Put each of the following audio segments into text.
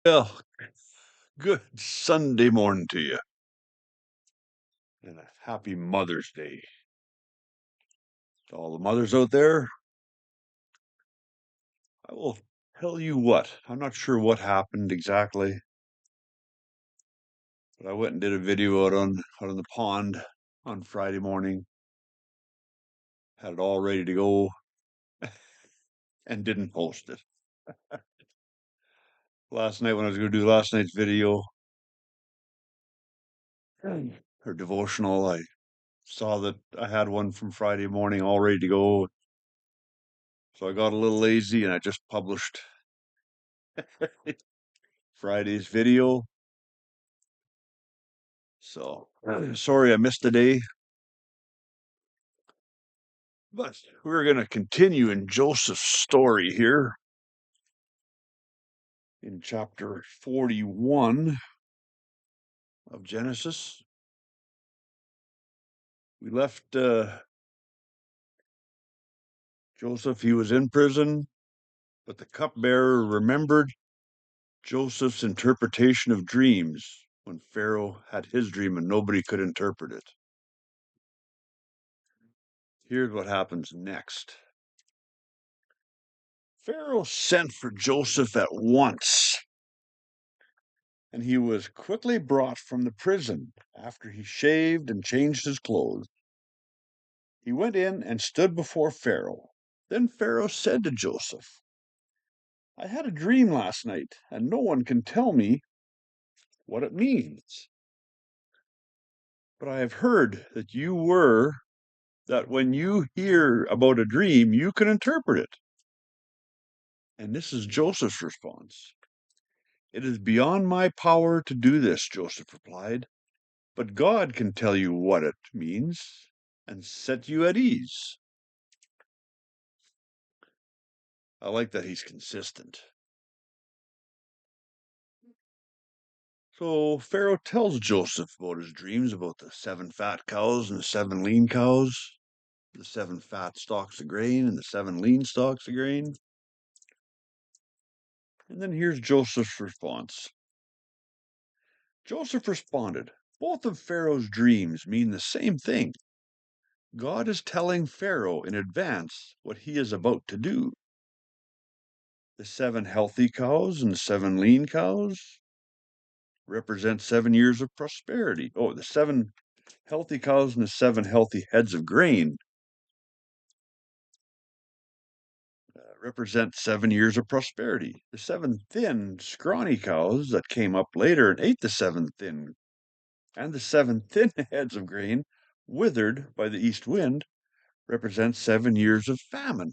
Well, good Sunday morning to you, and a happy Mother's Day to all the mothers out there. I will tell you what, I'm not sure what happened exactly, but I went and did a video out on the pond on Friday morning, had it all ready to go, and didn't post it. Last night when I was going to do last night's video, or devotional, I saw that I had one from Friday morning all ready to go, so I got a little lazy and I just published Friday's video. So sorry I missed a day, but we're going to continue in Joseph's story here in chapter 41 of Genesis. We left Joseph, he was in prison, but the cupbearer remembered Joseph's interpretation of dreams when Pharaoh had his dream and nobody could interpret it. Here's what happens next. Pharaoh sent for Joseph at once, and he was quickly brought from the prison after he shaved and changed his clothes. He went in and stood before Pharaoh. Then Pharaoh said to Joseph, I had a dream last night, and no one can tell me what it means. But I have heard that when you hear about a dream, you can interpret it. And this is Joseph's response. It is beyond my power to do this, Joseph replied, but God can tell you what it means and set you at ease. I like that he's consistent. So Pharaoh tells Joseph about his dreams about the 7 fat cows and the 7 lean cows, the 7 fat stalks of grain and the 7 lean stalks of grain. And then here's Joseph's response. Joseph responded, both of Pharaoh's dreams mean the same thing. God is telling Pharaoh in advance what he is about to do. The 7 healthy cows and the 7 lean cows represent 7 years of prosperity. Oh, the 7 healthy cows and the 7 healthy heads of grain represent 7 years of prosperity. The 7 thin, scrawny cows that came up later and ate the 7 thin, and the 7 thin heads of grain, withered by the east wind, represent 7 years of famine.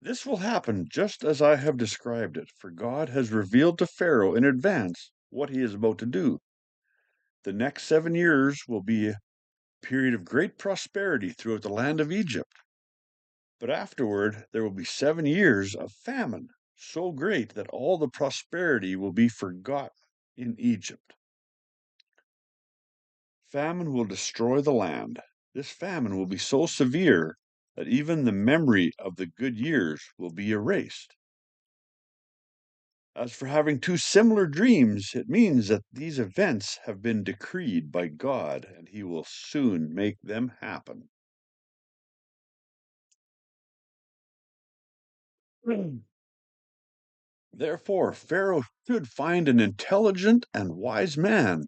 This will happen just as I have described it, for God has revealed to Pharaoh in advance what he is about to do. The next 7 years will be a period of great prosperity throughout the land of Egypt. But afterward, there will be 7 years of famine, so great that all the prosperity will be forgotten in Egypt. Famine will destroy the land. This famine will be so severe that even the memory of the good years will be erased. As for having 2 similar dreams, it means that these events have been decreed by God, and he will soon make them happen. Therefore, Pharaoh should find an intelligent and wise man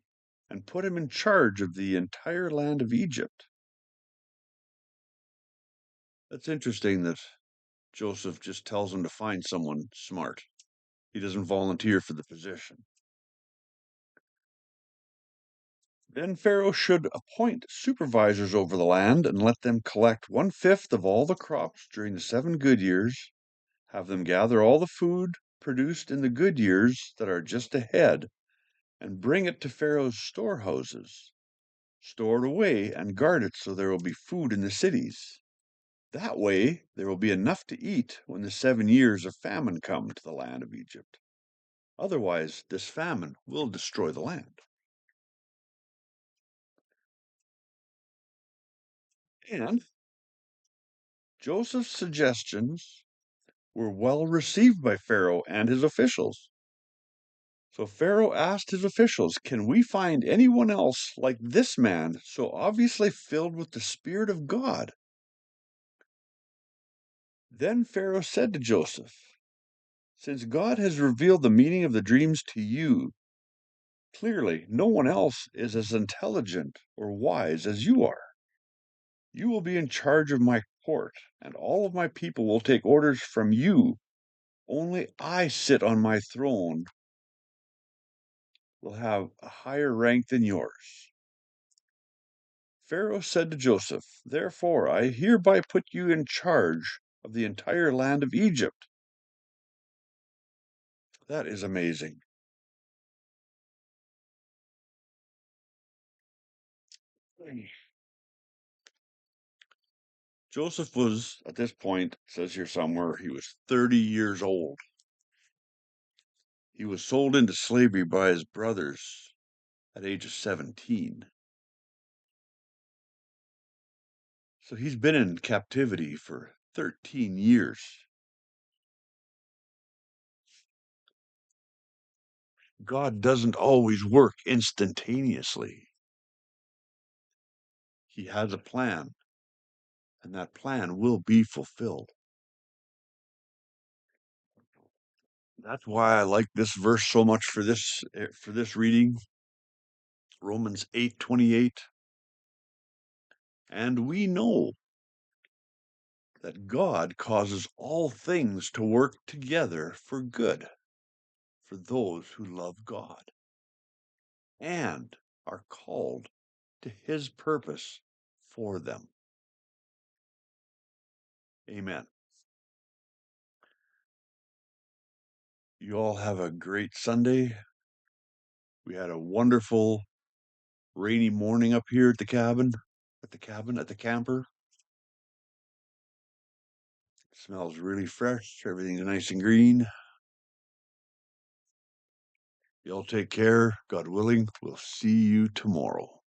and put him in charge of the entire land of Egypt. That's interesting that Joseph just tells him to find someone smart. He doesn't volunteer for the position. Then Pharaoh should appoint supervisors over the land and let them collect 1/5 of all the crops during the 7 good years, have them gather all the food produced in the good years that are just ahead, and bring it to Pharaoh's storehouses. Store it away and guard it so there will be food in the cities. That way, there will be enough to eat when the 7 years of famine come to the land of Egypt. Otherwise, this famine will destroy the land. And Joseph's suggestions were well received by Pharaoh and his officials. So Pharaoh asked his officials, "Can we find anyone else like this man, so obviously filled with the Spirit of God?" Then Pharaoh said to Joseph, "Since God has revealed the meaning of the dreams to you, clearly no one else is as intelligent or wise as you are. You will be in charge of my court, and all of my people will take orders from you. Only I sit on my throne, will have a higher rank than yours." Pharaoh said to Joseph, "Therefore I hereby put you in charge of the entire land of Egypt." That is amazing. Joseph was, at this point, it says here somewhere, he was 30 years old. He was sold into slavery by his brothers at age of 17. So he's been in captivity for 13 years. God doesn't always work instantaneously. He has a plan, and that plan will be fulfilled. That's why I like this verse so much for this reading. Romans 8:28. And we know that God causes all things to work together for good for those who love God and are called to his purpose for them. Amen. You all have a great Sunday. We had a wonderful rainy morning up here at the camper. It smells really fresh. Everything's nice and green. Y'all take care. God willing, we'll see you tomorrow.